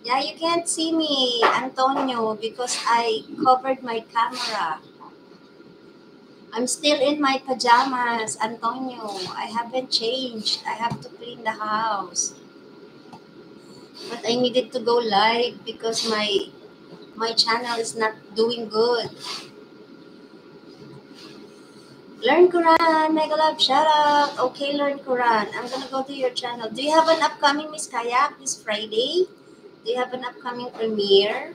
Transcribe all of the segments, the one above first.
Yeah, you can't see me, Antonio, because I covered my camera. I'm still in my pajamas, Antonio. I haven't changed. I have to clean the house. But I needed to go live because my channel is not doing good. Learn Quran, Mega Love, shout out. Okay, Learn Quran. I'm gonna go to your channel. Do you have an upcoming Miss Kayak this Friday? Do you have an upcoming premiere?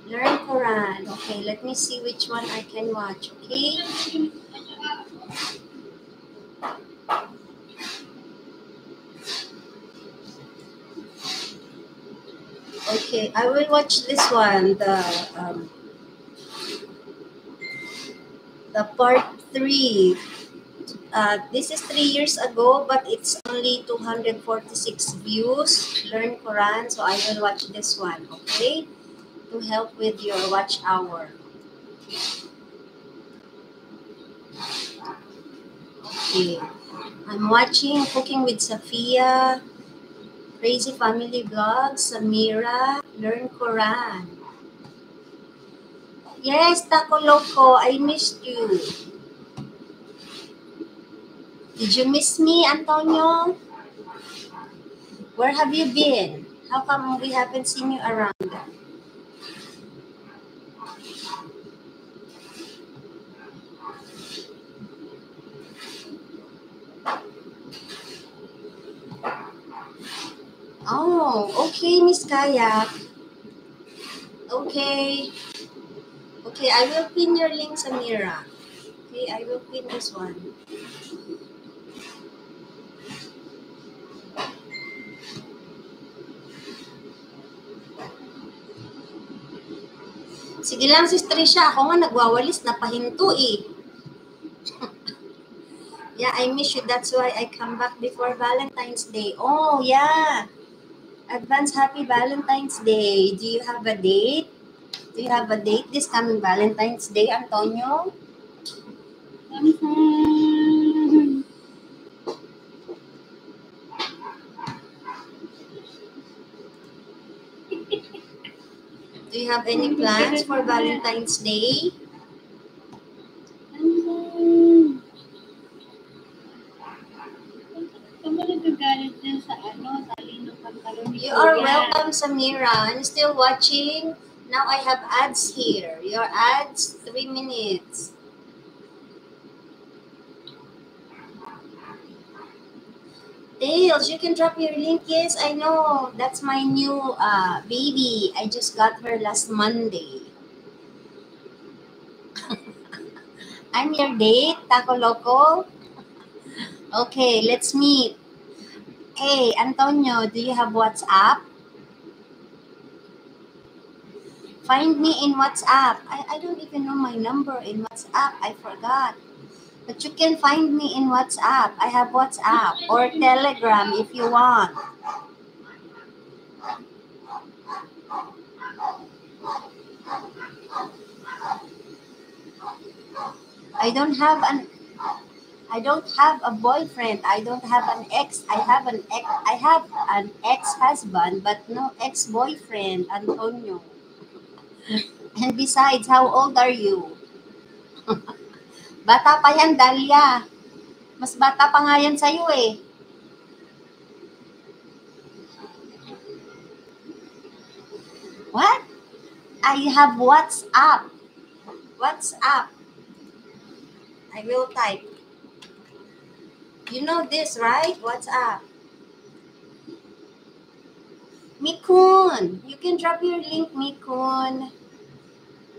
Learn Quran. Okay, let me see which one I can watch. Okay. Okay, I will watch this one. The part 3. This is 3 years ago, but it's only 246 views. Learn Quran, so I will watch this one. Okay, to help with your watch hour. Okay, I'm watching Cooking with Safia, Crazy Family Vlog, Samira, Learn Quran. Yes, Taco Loco, I missed you. Did you miss me, Antonio? Where have you been? How come we haven't seen you around? Oh, okay, Miss Kaya. Okay. Okay, I will pin your link, Samira. Okay, I will pin this one. Sige lang, Sis Trisha. Ako nga nagwawalis na pahinto eh. Yeah, I miss you. That's why I come back before Valentine's Day. Oh, yeah. Advance happy Valentine's Day. Do you have a date? Do you have a date this coming Valentine's Day, Antonio? Do you have any plans for Valentine's Day? You are welcome, Samira. I'm still watching. Now I have ads here. Your ads, 3 minutes. Tails, you can drop your link. Yes, I know. That's my new baby. I just got her last Monday. I'm your date, Taco Loco. Okay, let's meet. Hey, Antonio, do you have WhatsApp? Find me in WhatsApp. I don't even know my number in WhatsApp. I forgot. But you can find me in WhatsApp. I have WhatsApp or Telegram if you want. I don't have an I don't have a boyfriend. I don't have an ex. I have an ex-husband, but no ex-boyfriend, Antonio. And besides, how old are you? Bata pa yan, Dalia. Mas bata pa nga yan sa'yo eh. What? I have WhatsApp. WhatsApp. I will type. You know this, right? WhatsApp. Mikun. You can drop your link, Mikun.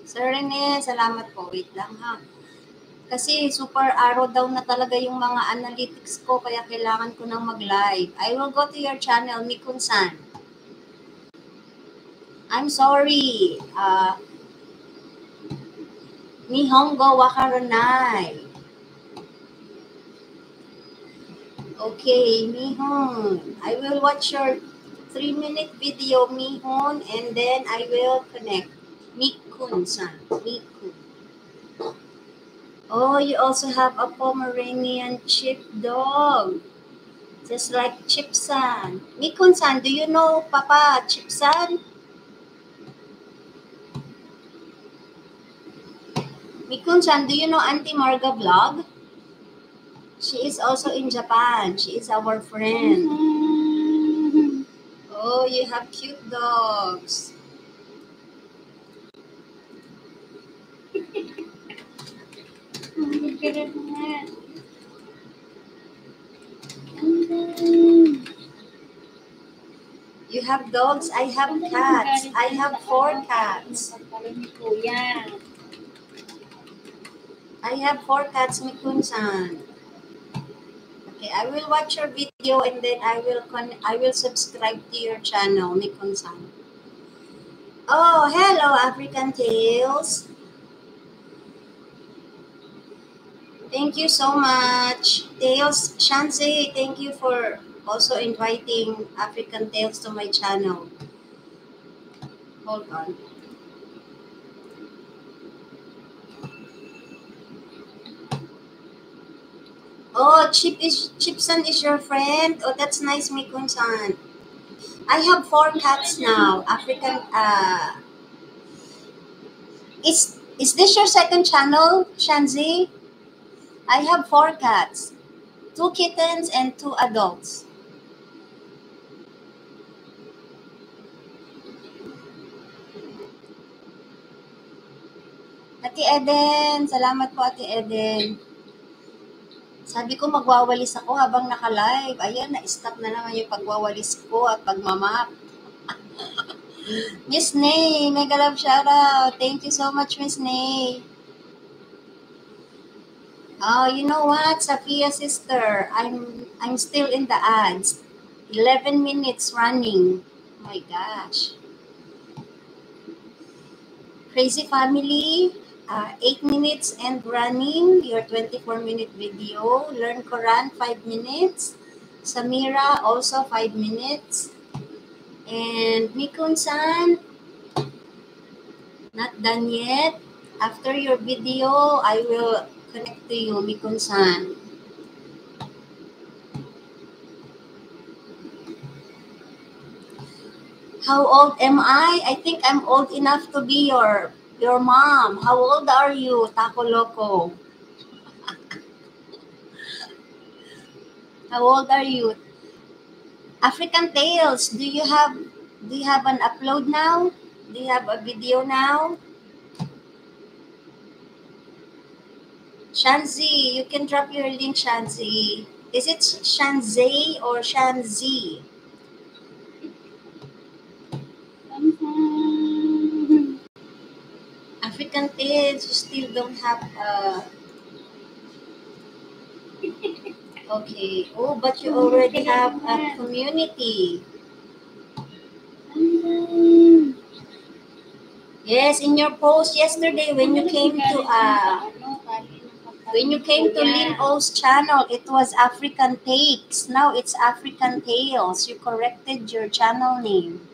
Sir Rene, salamat po. Wait lang ha. Kasi super araw daw na talaga yung mga analytics ko kaya kailangan ko nang mag-live. I will go to your channel, Mikun-san. I'm sorry. Nihongo wakaranai. Okay, Mihon. I will watch your 3-minute video, Mihon, and then I will connect. Mikun-san. Mikun. Oh, you also have a Pomeranian chip dog, just like Chipsan. Mikun-san, do you know Papa Chipsan? Mikun-san, do you know Auntie Marga Vlog? She is also in Japan. She is our friend. Oh, you have cute dogs. You have dogs, I have cats. I have 4 cats. I have 4 cats, Mikun-san. Okay, I will watch your video and then I will subscribe to your channel, Mikun-san. Oh, hello, African Tales. Thank you so much. Tales, Shanzi, thank you for also inviting African Tales to my channel. Hold on. Oh, Chipson is your friend? Oh, that's nice, Mikun-san. I have 4 cats now. African, is this your second channel, Shanzi? I have 4 cats. 2 kittens and 2 adults. Ate Eden, salamat po Ate Eden. Sabi ko magwawalis ako habang naka-live. Ayan, na-stop na naman yung pagwawalis ko at pagmamap. Miss Nay, mega love shoutout. Thank you so much, Miss Nay. Oh, you know what, Sophia sister, I'm still in the ads. 11 minutes running. Oh my gosh. Crazy Family, 8 minutes and running your 24-minute video. Learn Quran, 5 minutes. Samira, also 5 minutes. And Mikun-san, not done yet. After your video, I will connect to you, Mikun-san. How old am I? I think I'm old enough to be your mom. How old are you, Taco Loco? How old are you? African Tales, do you have an upload now? Do you have a video now? Shanzi, you can drop your link, Shanzi. Is it Shanzi or Shanzi? African Tales, you still don't have okay. Oh, but you already have a community. Yes, in your post yesterday when you came to Lin O's channel, it was African Takes. Now it's African Tales. You corrected your channel name.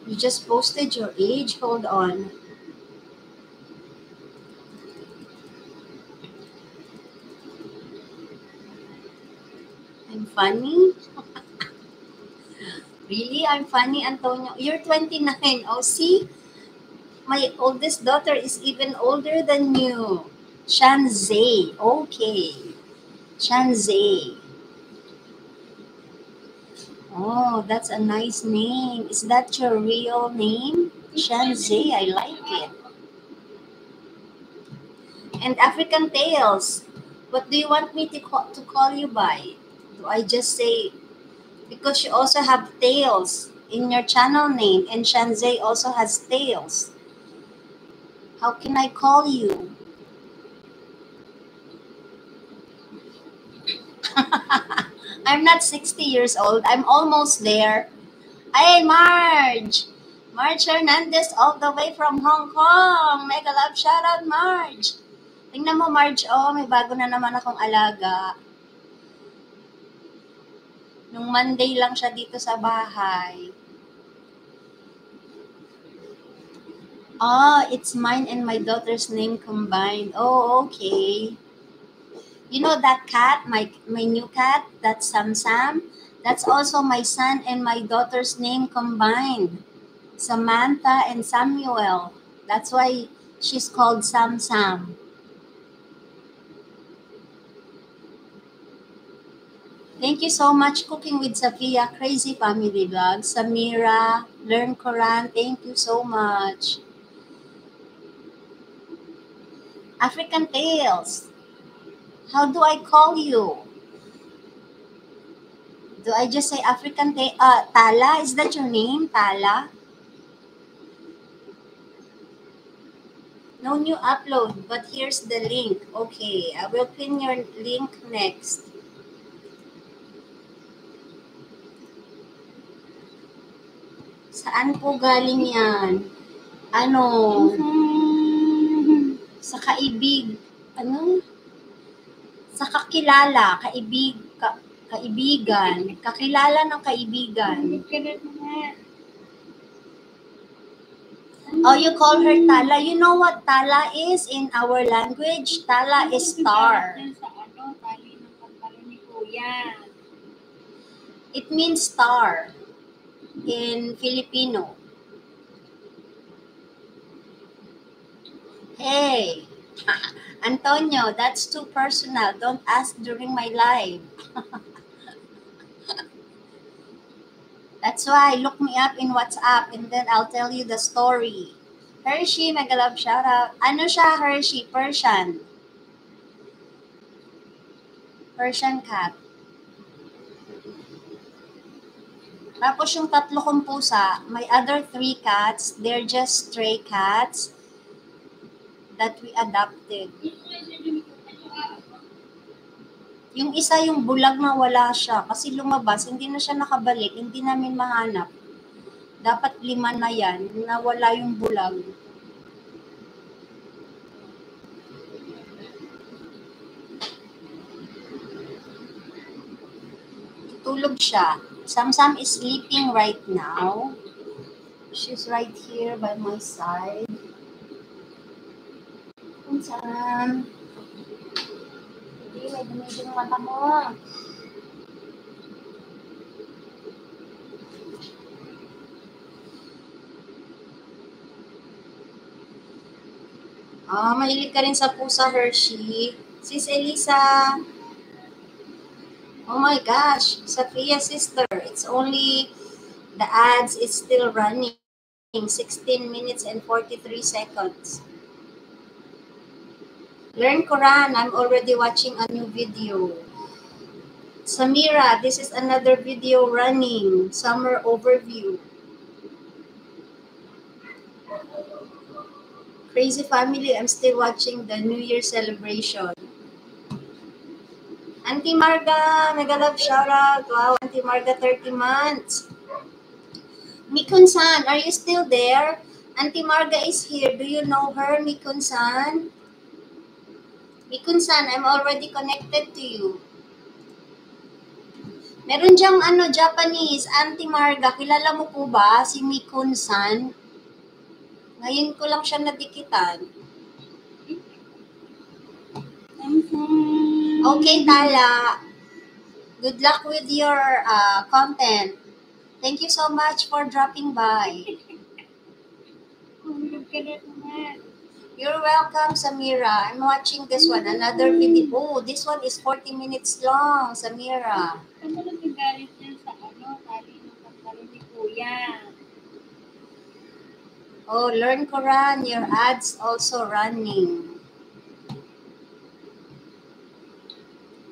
You just posted your age. Hold on. I'm funny? Really? I'm funny, Antonio? You're 29. Oh, see? My oldest daughter is even older than you. Shanzay. Okay. Shanzay. Oh, that's a nice name. Is that your real name? Shanzay. I like it. And African Tales. What do you want me to call you by? Do I just say, because you also have Tales in your channel name and Shanzay also has Tales. How can I call you? I'm not 60 years old. I'm almost there. Hey, Marge! Marge Hernandez all the way from Hong Kong. Mega love shoutout, Marge. Tingnan mo, Marge, oh, may bago na naman akong alaga. Nung Monday lang siya dito sa bahay. Oh, it's mine and my daughter's name combined. Oh, okay. You know that cat, my new cat, that's Sam Sam. That's also my son and my daughter's name combined. Samantha and Samuel. That's why she's called Sam Sam. Thank you so much, Cooking with Safia, Crazy Family Vlog, Samira, Learn Quran. Thank you so much. African Tales. How do I call you? Do I just say African Tala? Is that your name, Tala? No new upload, but here's the link. Okay, I will pin your link next. Saan po galing yan? Ano? Sa kaibig. Ano? Sa kakilala, kaibigan. Kakilala ng kaibigan. Oh, you call her Tala. You know what Tala is in our language? Tala is star. It means star in Filipino. Hey, Antonio, that's too personal. Don't ask during my live. That's why look me up in WhatsApp and then I'll tell you the story. Hershey, mega love shout out. Ano siya, Hershey? Persian. Persian cat. Tapos yung tatlo kong pusa, my other 3 cats, they're just stray cats that we adopted. Yung isa yung bulag na wala siya kasi lumabas, hindi na siya nakabalik, hindi namin mahanap. Dapat 5 na yan, nawala yung bulag. Tulog siya. Sam is sleeping right now. She's right here by my side. Kung saan? Hindi, may dumidin yung mata mo. Mahilig ka rin sa pusa, Hershey. Sis Elisa. Oh my gosh, Safia sister, it's only the ads is still running. 16 minutes and 43 seconds. Learn Quran, I'm already watching a new video. Samira, this is another video running. Summer overview. Crazy Family, I'm still watching the New Year celebration. Auntie Marga, mega love shout out. Wow, Auntie Marga, 30 months. Mikun-san, are you still there? Auntie Marga is here. Do you know her, Mikun-san? Mikun-san, I'm already connected to you. Meron diyang Japanese, Auntie Marga. Kilala mo po ba si Mikun-san? Ngayon ko lang siya nadikitan. Okay, Tala. Good luck with your content. Thank you so much for dropping by. You're welcome, Samira. I'm watching this one. Another video. Oh, this one is 40 minutes long, Samira. Oh, Learn Quran. Your ads also running.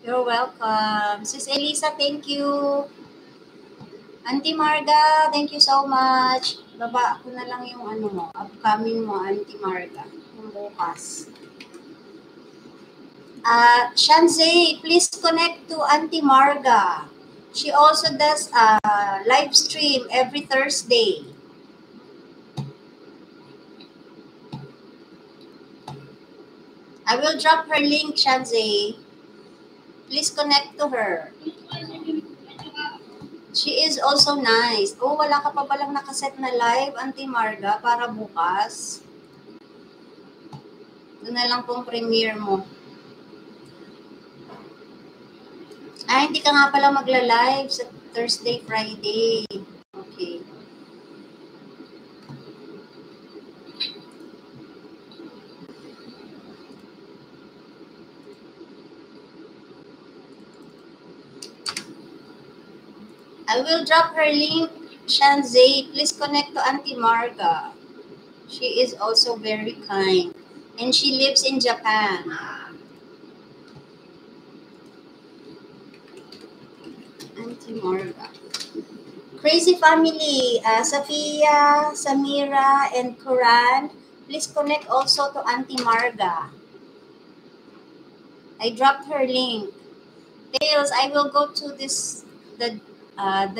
You're welcome. Sis Elisa, thank you. Auntie Marga, thank you so much. Baba ko na lang yung upcoming mo, Auntie Marga. Yung bukas. Shanzay, please connect to Auntie Marga. She also does a live stream every Thursday. I will drop her link, Shanzay. Please connect to her. She is also nice. Oh, wala ka pa palang nakaset na live, Auntie Marga, para bukas. Doon na lang pong premiere mo. Hindi ka nga pala magla-live sa Thursday, Friday. Okay. I will drop her link, Shanzay. Please connect to Auntie Marga. She is also very kind. And she lives in Japan. Auntie Marga. Crazy family, Safia, Samira, and Quran. Please connect also to Auntie Marga. I dropped her link. Tails, I will go to the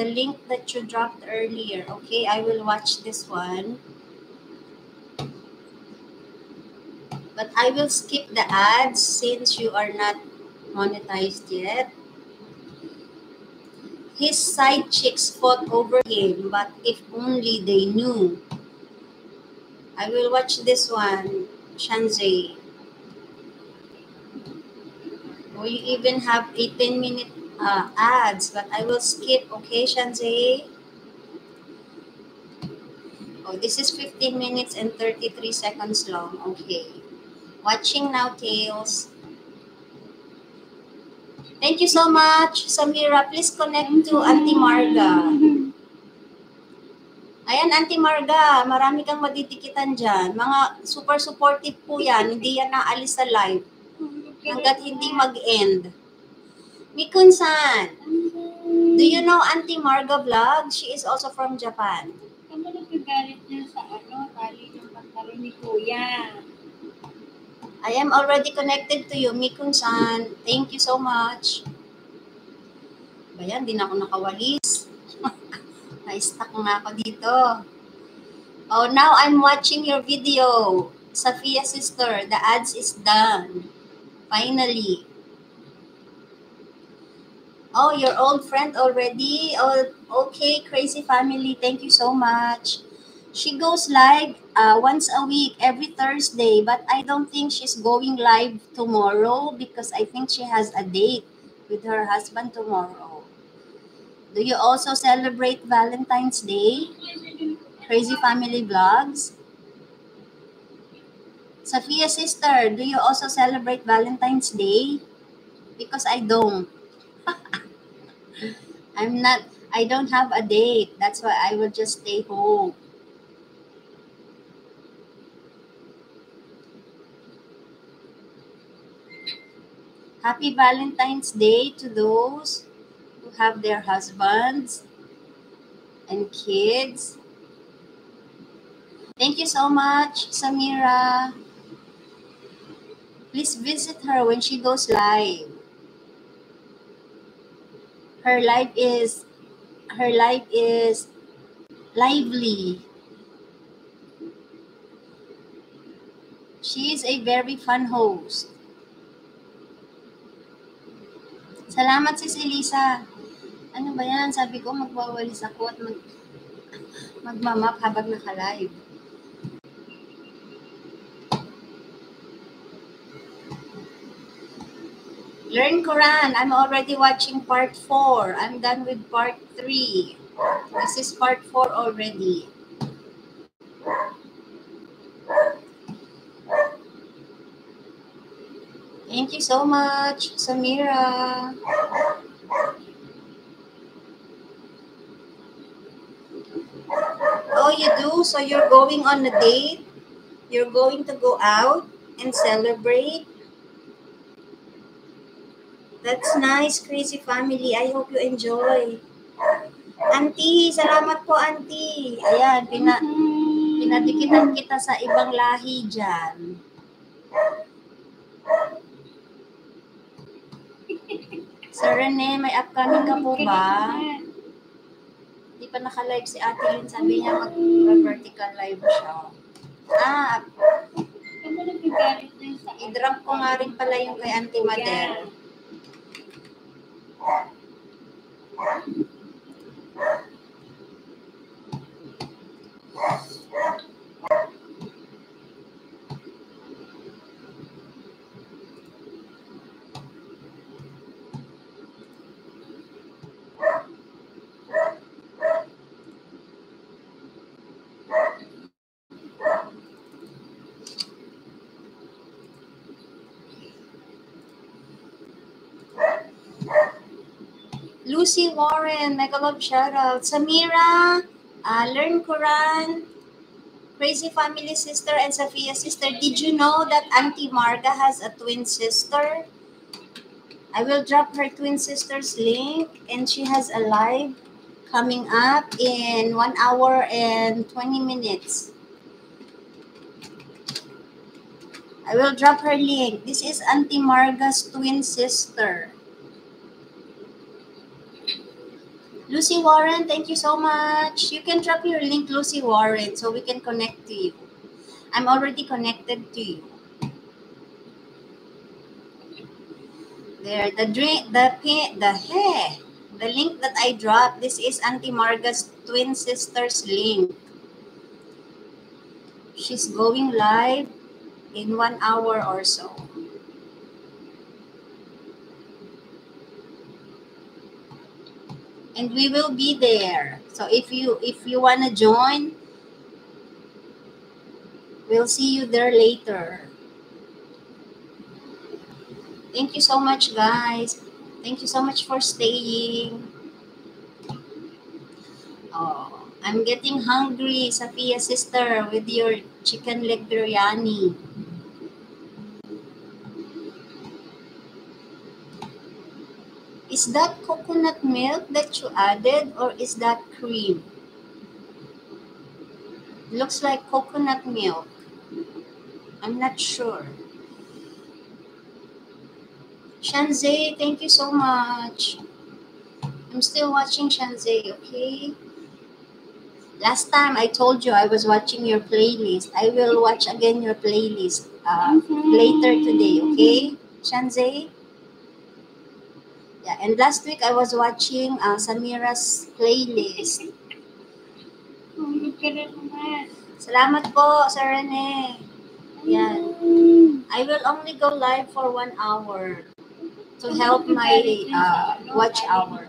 link that you dropped earlier. Okay, I will watch this one. But I will skip the ads since you are not monetized yet. His side chicks fought over him, but if only they knew. I will watch this one, Shanzay. We even have a 10-minute ads, but I will skip, okay, Shanzay? Oh, this is 15 minutes and 33 seconds long. Okay. Watching now, Tails. Thank you so much, Samira. Please connect to Auntie Marga. Ayan, Auntie Marga, marami kang madidikitan dyan. Mga super supportive po yan. Hindi yan naalis sa live. Hanggat hindi mag-end. Mikun-san, do you know Auntie Marga Vlog? She is also from Japan. Ano nagagalit niya sa tali ng pantalon ni Kuya? I am already connected to you, Mikun-san. Thank you so much. Bayan, di na ako nakawalis. Na-stuck na ako dito. Oh, now I'm watching your video. Safia sister, the ads is done. Finally. Oh, your old friend already? Oh, okay, Crazy Family. Thank you so much. She goes live once a week, every Thursday, but I don't think she's going live tomorrow because I think she has a date with her husband tomorrow. Do you also celebrate Valentine's Day? Crazy Family Vlogs? Safia sister, do you also celebrate Valentine's Day? Because I don't. I don't have a date. That's why I will just stay home. Happy Valentine's Day to those who have their husbands and kids. Thank you so much, Samira. Please visit her when she goes live. Her life is lively. She is a very fun host. Salamat, Sis Elisa. Ano ba yan? Sabi ko magwawalis ako at magmamap habang naka-live. Learn Quran. I'm already watching part 4. I'm done with part 3. This is part 4 already. Thank you so much, Samira. Oh, you do? So you're going on a date? You're going to go out and celebrate? That's nice, Crazy Family. I hope you enjoy. Auntie, salamat po, Auntie. Ayan, pinadikitan kita sa ibang lahi dyan. Sir Rene, may upcoming ka po ba? Hindi pa naka-live si Ate Lynn. Sabi niya mag-vertical live siya. I-drop ko nga rin pala yung kay Auntie Madel. Lucy Warren, mega love shout out. Samira, Learn Quran, Crazy Family Sister, and Sophia Sister. Did you know that Auntie Marga has a twin sister? I will drop her twin sister's link, and she has a live coming up in 1 hour and 20 minutes. I will drop her link. This is Auntie Marga's twin sister. Lucy Warren, thank you so much. You can drop your link, Lucy Warren, so we can connect to you. I'm already connected to you. There, the link that I dropped. This is Auntie Marga's twin sister's link. She's going live in 1 hour or so. And we will be there. So if you wanna join, we'll see you there later. Thank you so much, guys. Thank you so much for staying. Oh, I'm getting hungry, Sophia sister, with your chicken leg biryani. Is that coconut milk that you added, or is that cream? Looks like coconut milk. I'm not sure. Shanzay, thank you so much. I'm still watching Shanzay, okay? Last time I told you I was watching your playlist. I will watch again your playlist later today, okay? Shanzay? Yeah, and last week I was watching Samira's playlist. Salamat po, Sir Rene. Yan. I will only go live for 1 hour to help my watch hour.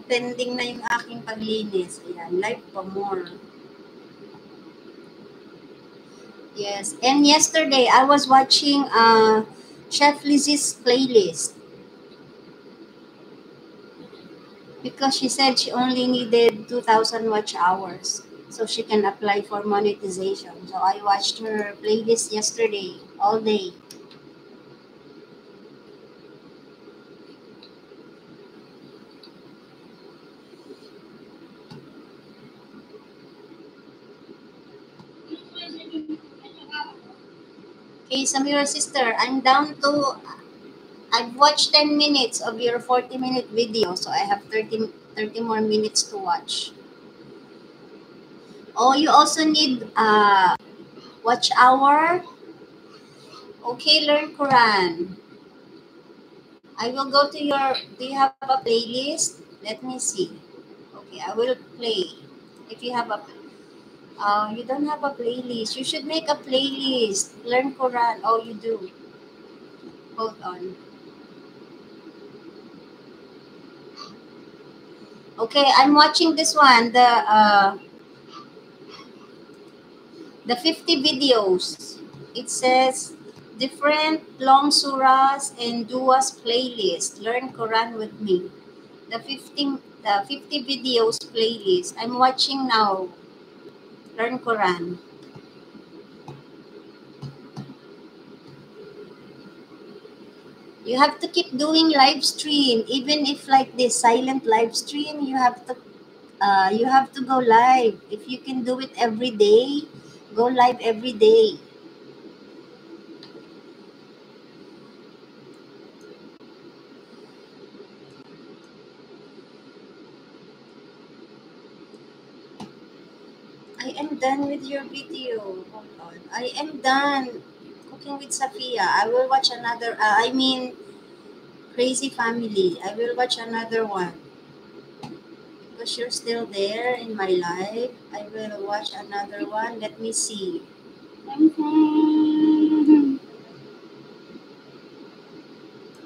Pending na yung aking paglinis. Ayan, live pa more. Yes, and yesterday I was watching Chef Lizzie's playlist because she said she only needed 2,000 watch hours so she can apply for monetization. So I watched her playlist yesterday all day. Okay, Samira sister, I've watched 10 minutes of your 40-minute video, so I have 30 more minutes to watch. Oh, you also need watch hour? Okay, Learn Quran. I will go to your, do you have a playlist? Let me see. Okay, I will play. If you have a, you don't have a playlist. You should make a playlist. Learn Quran. Oh, you do. Hold on. Okay, I'm watching this one. The 50 videos. It says different long surahs and duas playlist. Learn Quran with me. The 50 videos playlist. I'm watching now. Learn Quran. You have to keep doing live stream, even if like this silent live stream. You have to go live. If you can do it every day, go live every day. I am done with your video. Hold on. I am done cooking with Safia. I will watch another. Crazy Family. I will watch another one. Because you're still there in my life, I will watch another one. Let me see.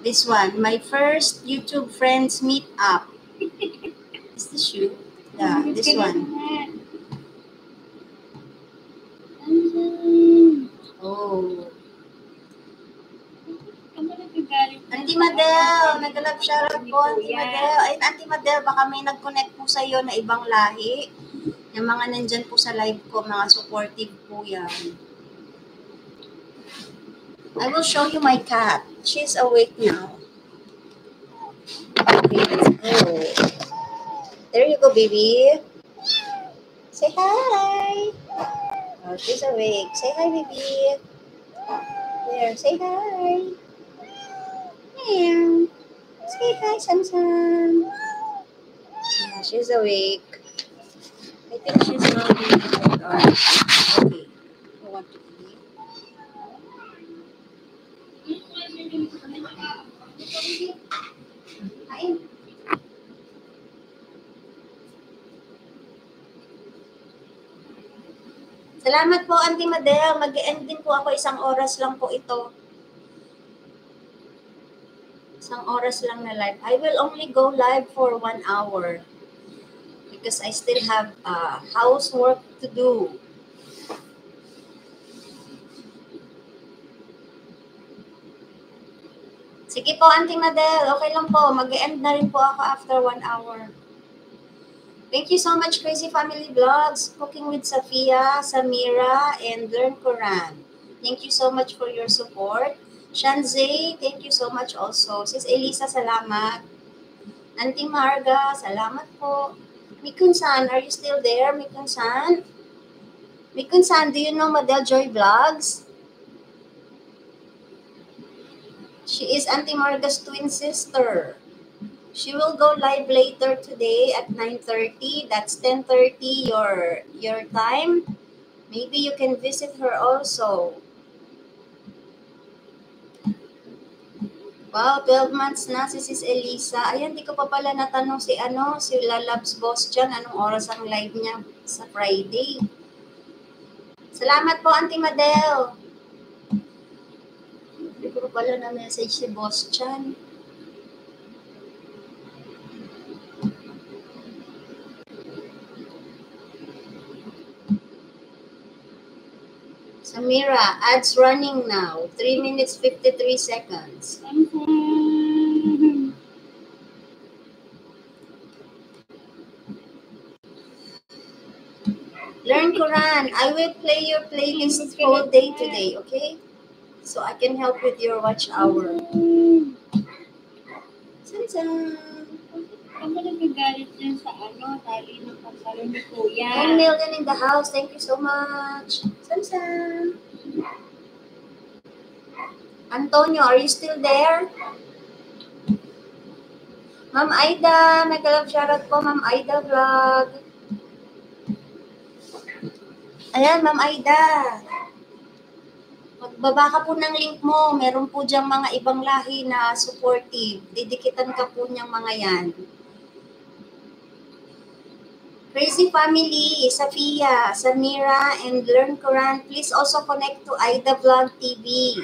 This one, my first YouTube friends meet up. Is this you? Yeah, this one. Oh. Auntie Madel, nag-love shoutout po, Auntie Madel. Ay, Auntie Madel, baka may nag-connect po sa iyo na ibang lahi. Yung mga nandyan po sa live ko, mga supportive po yan. I will show you my cat. She's awake now. Okay, let's go. There you go, baby. Say hi. Oh, she's awake. Say hi, baby. There, say hi. There. Say hi, Samsam. Yeah, she's awake. I think she's not being hold on. Okay. You want to eat? Kain. Salamat po, Auntie Madel. Mag-end din po ako. Isang oras lang po ito. Isang oras lang na live. I will only go live for 1 hour because I still have housework to do. Sige po, Auntie Madel. Okay lang po. Mag-end na rin po ako after 1 hour. Thank you so much, Crazy Family Vlogs, Cooking with Safia, Samira, and Learn Quran. Thank you so much for your support. Shanzay, thank you so much also. Sis Elisa, salamat. Auntie Marga, salamat po. Mikun-san, are you still there, Mikun-san? Mikun-san, do you know Madel Joy Vlogs? She is Auntie Marga's twin sister. She will go live later today at 9:30. That's 10:30 your time. Maybe you can visit her also. Wow, 12 months na si Sis Elisa. Ayan, di ko pa pala natanong si Lalabs Boss dyan, anong oras ang live niya sa Friday. Salamat po, Auntie Madel. Di ko pala na-message si Boss Chan. Samira, ads running now. 3 minutes 53 seconds. Learn Quran. I will play your playlist all day today, okay? So I can help with your watch hour. Sansan. Ano nagagalit dyan sa tali ng pantalon ni Kuya? 9 million in the house. Thank you so much. Sansan. Antonio, are you still there? Ma'am Aida, may kalab shoutout po, Ma'am Aida Vlog. Ayan, Ma'am Aida. Magbaba ka po ng link mo. Meron po diyang mga ibang lahi na supportive. Didikitan ka po niyang mga yan. Crazy Family, Safia, Samira, and Learn Quran. Please also connect to Aida Vlog TV.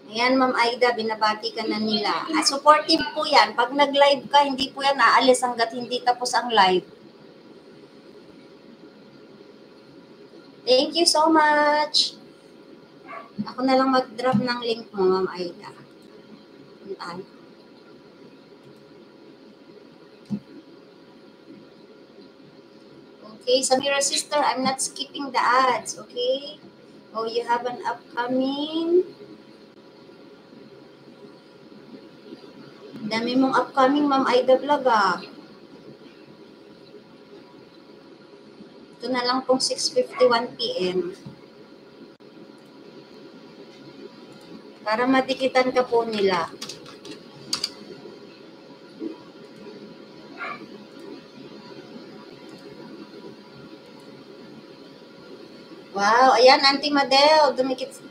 Ayan, Ma'am Aida, binabati ka na nila. Supportive po yan. Pag nag-live ka, hindi po yan naalis hanggat hindi tapos ang live. Thank you so much. Ako na lang mag-drop ng link mo, Ma'am Aida. Puntahan ko. Okay, Samira sister, I'm not skipping the ads, okay? Oh, you have an upcoming. Dami mong upcoming, Ma'am Aida Vlog, ah. Ito na lang pong 6:51 p.m. Para matikitan ka po nila. Wow, ayan, Auntie Madel, dumikit.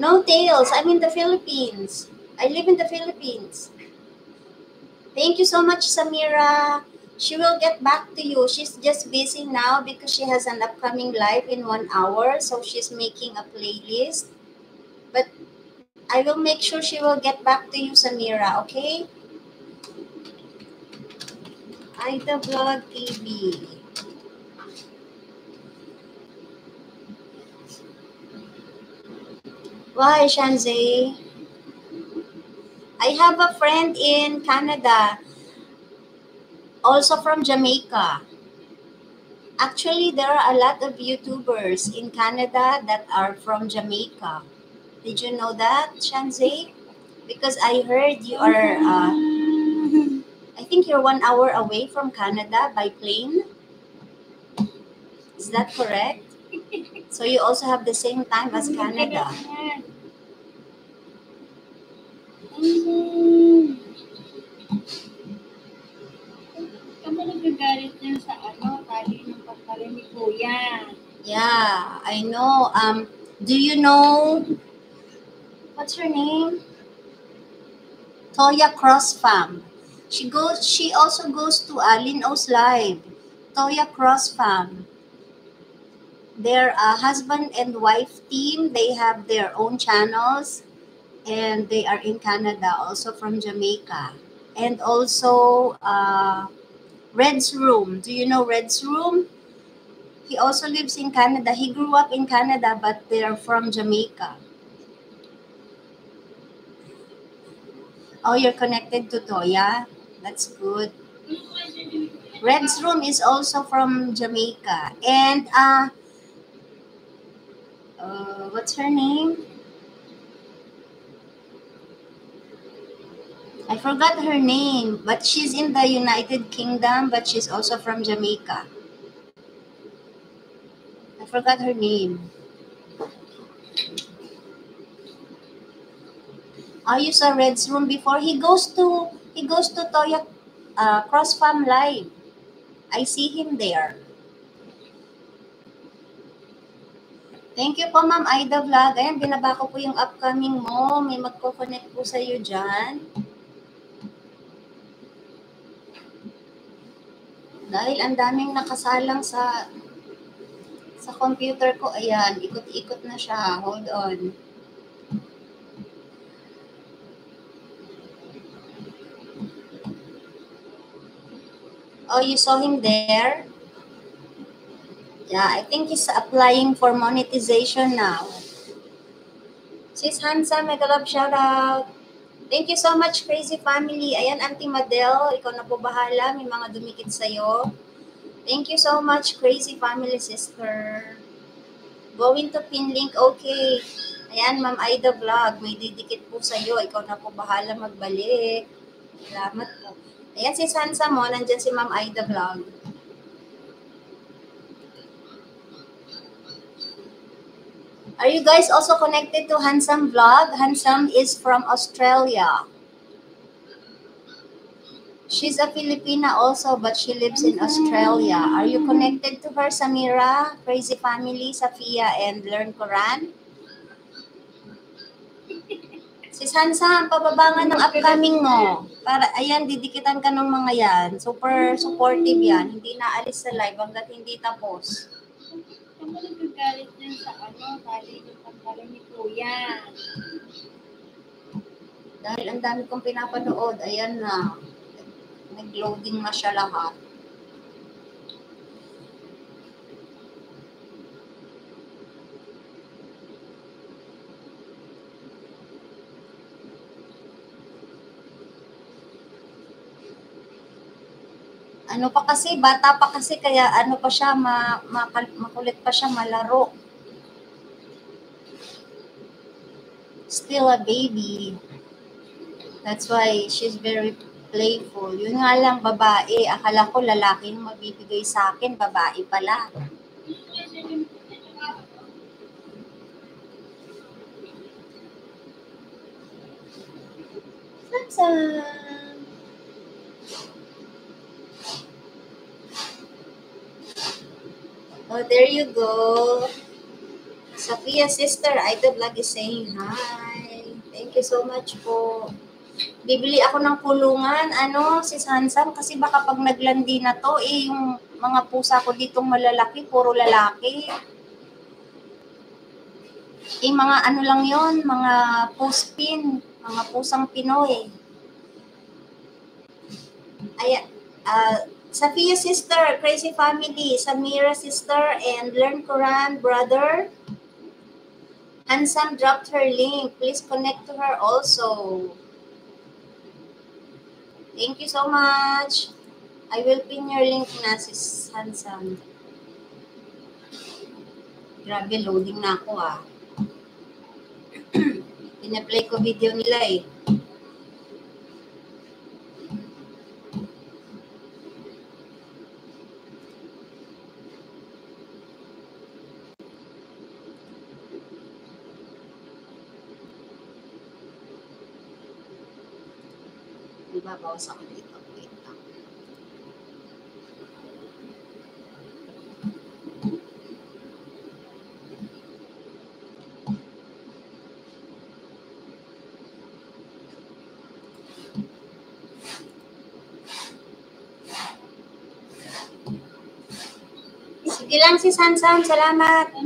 No tails, I'm in the Philippines. I live in the Philippines. Thank you so much, Samira. She will get back to you. She's just busy now because she has an upcoming live in 1 hour. So she's making a playlist. But I will make sure she will get back to you, Samira, okay? Aida Vlog TV. Why, Shanzay? I have a friend in Canada, also from Jamaica. Actually, there are a lot of YouTubers in Canada that are from Jamaica. Did you know that, Shanzay? Because I heard you are, I think you're 1 hour away from Canada by plane. Is that correct? So you also have the same time as Canada. Kamu nagagalit niya sa tali ng pantalon ni Kuya. Yeah, I know. Do you know what's her name? Toya Crossfam. She also goes to Lin O's live. Toya Crossfam. They're a husband and wife team. They have their own channels and they are in Canada, also from Jamaica. And also Red's Room. Do you know Red's Room? He also lives in Canada. He grew up in Canada, but they're from Jamaica. Oh, you're connected to Toya? That's good. Red's Room is also from Jamaica. And what's her name? I forgot her name, but she's in the United Kingdom, but she's also from Jamaica. I forgot her name. You saw Red's Room before. He goes to Toya Crossfam Live. I see him there. Thank you po, Ma'am Aida Vlog. Ayan, binaba ko po yung upcoming mo. May magko-connect po sa'yo dyan. Dahil ang daming nakasalang sa computer ko. Ayan, ikot-ikot na siya. Hold on. Oh, you saw him there? Yeah, I think he's applying for monetization now. Sis Hansa, mega love shoutout. Thank you so much, Crazy Family. Ayan, Auntie Madel, ikaw na po bahala. May mga dumikit sa'yo. Thank you so much, Crazy Family Sister. Going to pin link, okay. Ayan, Ma'am Aida Vlog, may didikit po sa'yo. Ikaw na po bahala magbalik. Salamat po. Ayan, si Sansa mo, nandyan si Ma'am Aida Vlog. Are you guys also connected to Handsome Vlog? Handsome is from Australia. She's a Filipina also, but she lives in Australia. Are you connected to her, Samira, Crazy Family, Safia, and Learn Quran? Si Sansa, pababa nga ng upcoming mo. Para, ayan, didikitan ka ng mga yan. Super supportive yan. Hindi naalis sa live hanggat hindi tapos. Kamu nagagalit niya sa tali ng pantalon ni Kuya. Dahil ang dami kong pinapanood, ayan na. Nag-loading na siya lahat. Ano pa kasi, bata pa kasi, kaya ano pa siya, makulit pa siya malaro. Still a baby. That's why she's very playful. Yun nga lang, babae. Akala ko lalaki yung mabibigay sa akin, babae pala. Oh, there you go. Safia sister, Aida Vlog is saying hi. Thank you so much po. Bibili ako ng kulungan, si Sansam, kasi baka pag naglandi na to, yung mga pusa ko ditong malalaki, puro lalaki. Mga ano lang yon, mga puspin, mga pusang Pinoy. Ayan, Safia sister, Crazy Family, Samira sister, and Learn Quran brother. Handsome dropped her link. Please connect to her also. Thank you so much. I will pin your link na, sis Handsome. Grabe, loading na ako ah. Pina-play ko video nila eh. Ibabawas ako dito. Wait lang. Sige lang si Sansan, salamat.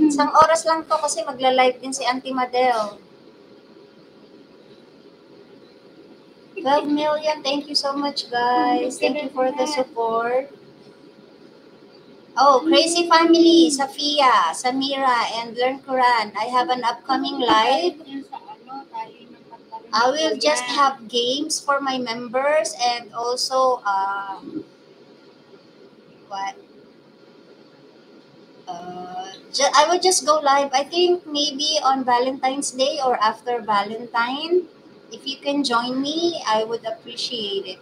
Isang oras lang to kasi magla-live din si Auntie Madel. 12 million, thank you so much guys. Thank you for the support. Oh, Crazy Family, Safia, Samira, and Learn Quran. I have an upcoming live. I will just have games for my members and also what? I will just go live. I think maybe on Valentine's Day or after Valentine. If you can join me, I would appreciate it.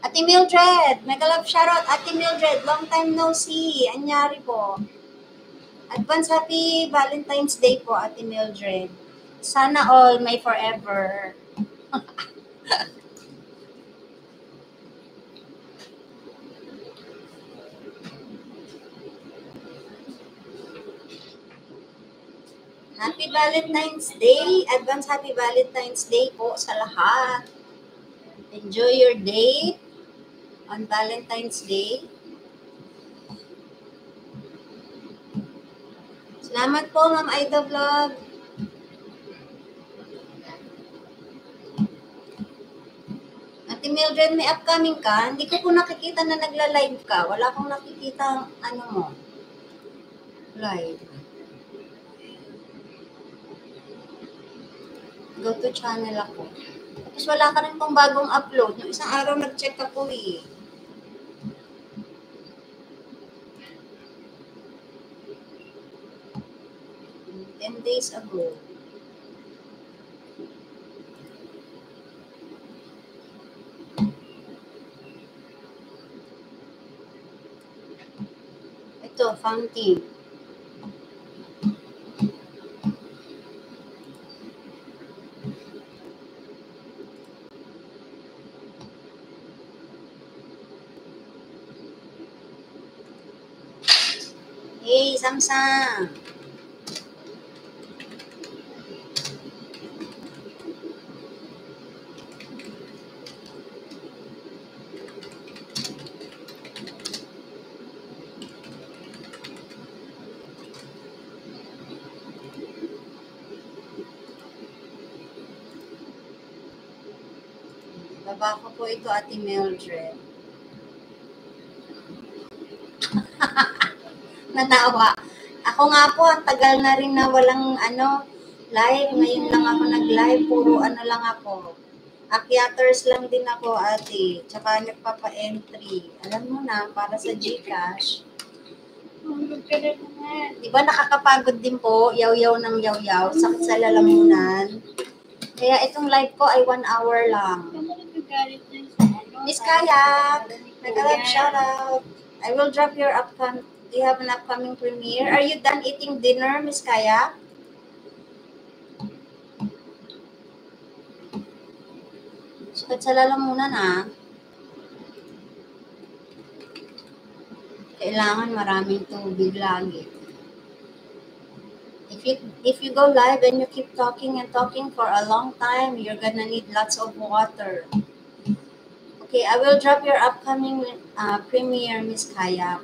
Ate Mildred, mega love shoutout. Ate Mildred, long time no see. Anyari po. Advance happy Valentine's Day po, Ate Mildred. Sana all may forever. Happy Valentine's Day. Advance happy Valentine's Day po sa lahat. Enjoy your day on Valentine's Day. Salamat po, Ma'am Aida Vlog. Ate Mildred, may upcoming ka? Hindi ko po nakikita na nagla-live ka. Wala akong nakikita ano mo. Live. Go to channel ako. Tapos wala ka rin pong bagong upload. Yung isang araw nag-check ako eh. Ten days ago. Ito, fountain. Hey, Samsung. Baba ko po ito, Ate Mildred. Natawa. Ako nga po, ang tagal na rin na walang live. Ngayon lang ako nag-live. Puro lang ako. Akyaters lang din ako, ate. Tsaka nagpapa-entry. Alam mo na, para sa GCash. Diba nakakapagod din po? Yaw-yaw ng yaw-yaw. Sakit sa lalamunan. Kaya itong live ko ay 1 hour lang. Miss Kaya, nag-live shoutout. I will drop your upcoming. Do you have an upcoming premiere? Are you done eating dinner, Miss Kaya? Sakit sa lalamunan ah. Kailangan maraming tubig lagi. If you go live and you keep talking and talking for a long time, you're gonna need lots of water. Okay, I will drop your upcoming premiere, Miss Kaya.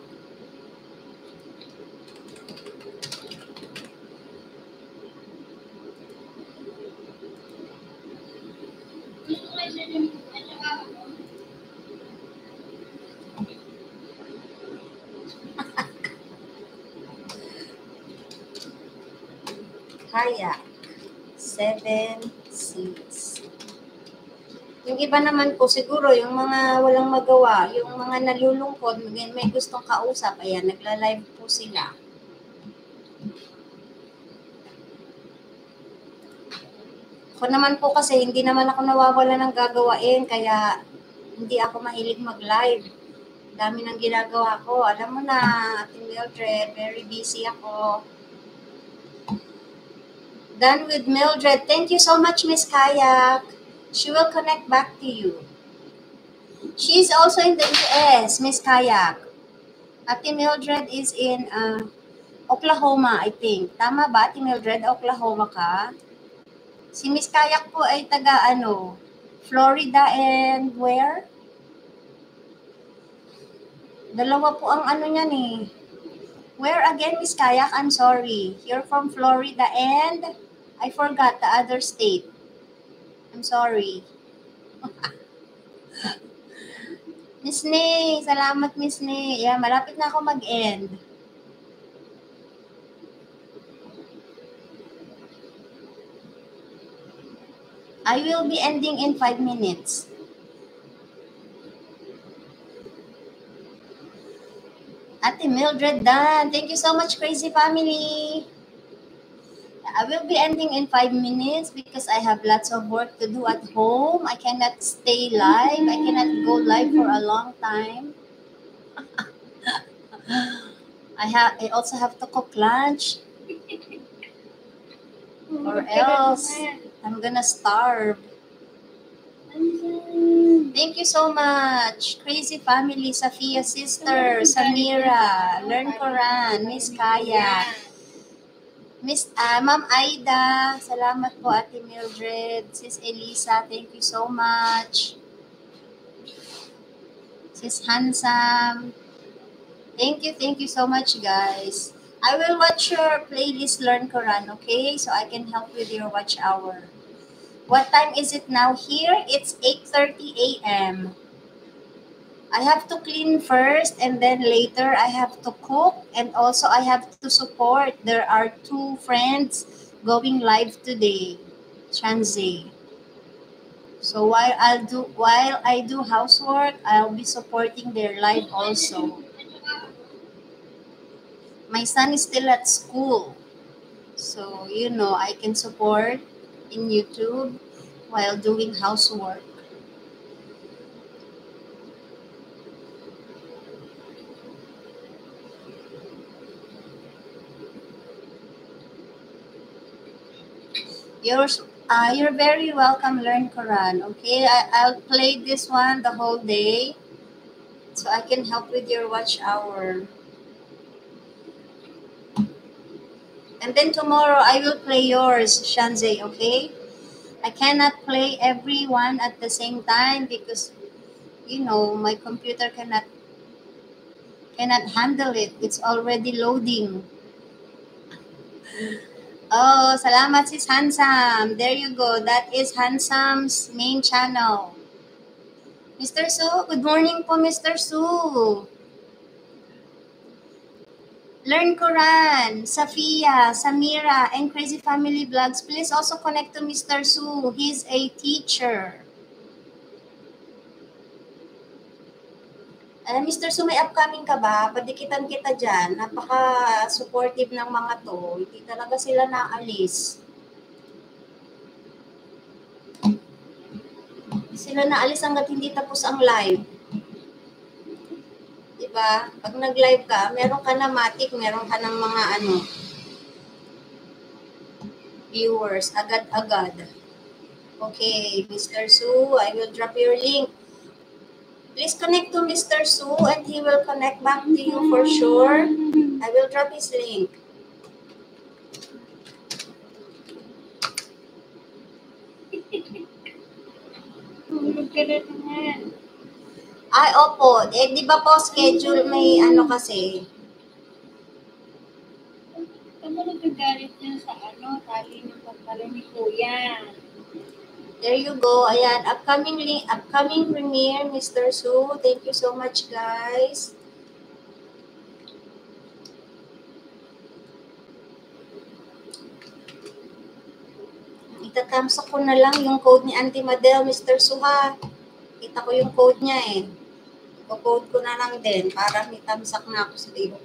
Kayak. 7 seats. Yung iba naman po, siguro, yung mga walang magawa, yung mga nalulungkot, may gustong kausap, ayan, nagla-live po sila. Ako naman po kasi, hindi naman ako nawawala ng gagawain, kaya hindi ako mahilig mag-live. Dami ng ginagawa ko. Alam mo na, Ate Mildred, very busy ako. Done with Mildred. Thank you so much, Miss Kayak. She will connect back to you. She's also in the US, Miss Kayak. Ate Mildred is in Oklahoma, I think. Tama ba, Ate Mildred? Oklahoma ka? Si Miss Kayak po ay taga Florida and where? Dalawa po ang niyan eh. Where again, Miss Kayak? I'm sorry. You're from Florida and I forgot the other state. I'm sorry. Miss Nay, salamat Miss Nay. Yeah, malapit na ako mag-end. I will be ending in 5 minutes. Ate Mildred Dan, thank you so much, Crazy Family. I will be ending in 5 minutes because I have lots of work to do at home. I cannot stay live. I cannot go live for a long time. I also have to cook lunch. Or else I'm gonna starve. Thank you so much. Crazy Family, Safia Sister, Samira, Learn Quran, Miss Kaya, Miss Ma'am Aida, salamat po Ate Mildred, Sis Elisa, thank you so much. Sis Hansam, thank you so much guys. I will watch your playlist Learn Quran, okay? So I can help with your watch hour. What time is it now here? It's 8:30 a.m. I have to clean first and then later I have to cook and also I have to support. There are 2 friends going live today, Shanzay. So while I do housework, I'll be supporting their live also. My son is still at school. So, I can support in YouTube while doing housework. You're very welcome, Learn Quran. Okay, I'll play this one the whole day so I can help with your watch hour. And then tomorrow I will play yours, Shanzay, okay? I cannot play everyone at the same time because, my computer cannot handle it. It's already loading. Oh, salamat sis Hansam. There you go. That is Hansam's main channel. Mr. Su, good morning po Mr. Su. Learn Quran, Safia, Samira, and Crazy Family Vlogs. Please also connect to Mr. Su. He's a teacher. Mr. Su, may upcoming ka ba? Padikitan kita dyan. Napaka-supportive ng mga to. Hindi talaga sila naalis. Sila naalis hanggat hindi tapos ang live. Diba? Pag nag-live ka, meron ka na matik, meron ka ng mga viewers, agad-agad. Okay, Mr. Su, I will drop your link. Please connect to Mr. Su and he will connect back to you for sure. I will drop his link. Ay, opo. Di ba po schedule may kasi? Tama nagagalit niya sa tali ng pagtala ni Kuya. There you go. Ayan, upcoming premiere, Mr. Su. Thank you so much, guys. Tatamsak ko na lang yung code ni Auntie Madel, Mr. Suha. Kita ko yung code niya eh. Code ko na lang din para may tamsak na ako sa iyo.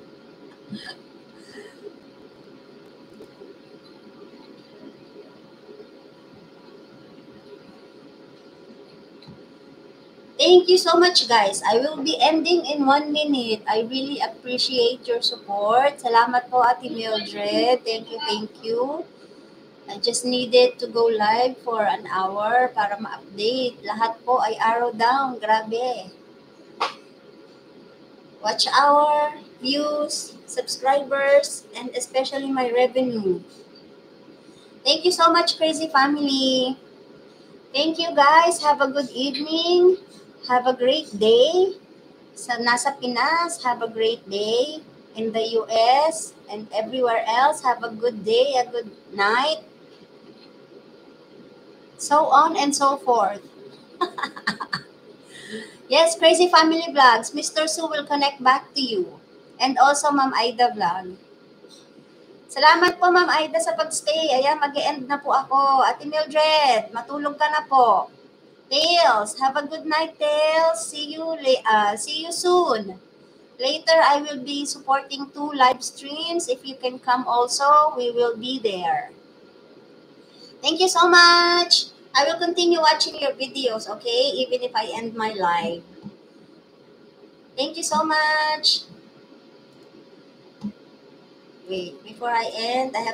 Thank you so much, guys. I will be ending in 1 minute. I really appreciate your support. Salamat po, Ate Mildred. Thank you, thank you. I just needed to go live for an hour para ma-update. Lahat po ay arrow down. Grabe. Watch hour, views, subscribers, and especially my revenue. Thank you so much, Crazy Family. Thank you, guys. Have a good evening. Have a great day. Sa nasa Pinas, have a great day. In the US and everywhere else, have a good day, a good night. So on and so forth. Yes, Crazy Family Vlogs. Mr. Su will connect back to you. And also, Ma'am Aida Vlog. Salamat po, Ma'am Aida, sa pagstay. Ayan, mag-e-end na po ako. Ate Mildred, matulog ka na po. Tails, have a good night, Tails. See you soon. Later, I will be supporting 2 live streams. If you can come also, we will be there. Thank you so much. I will continue watching your videos, okay? Even if I end my live. Thank you so much. Wait, before I end, I have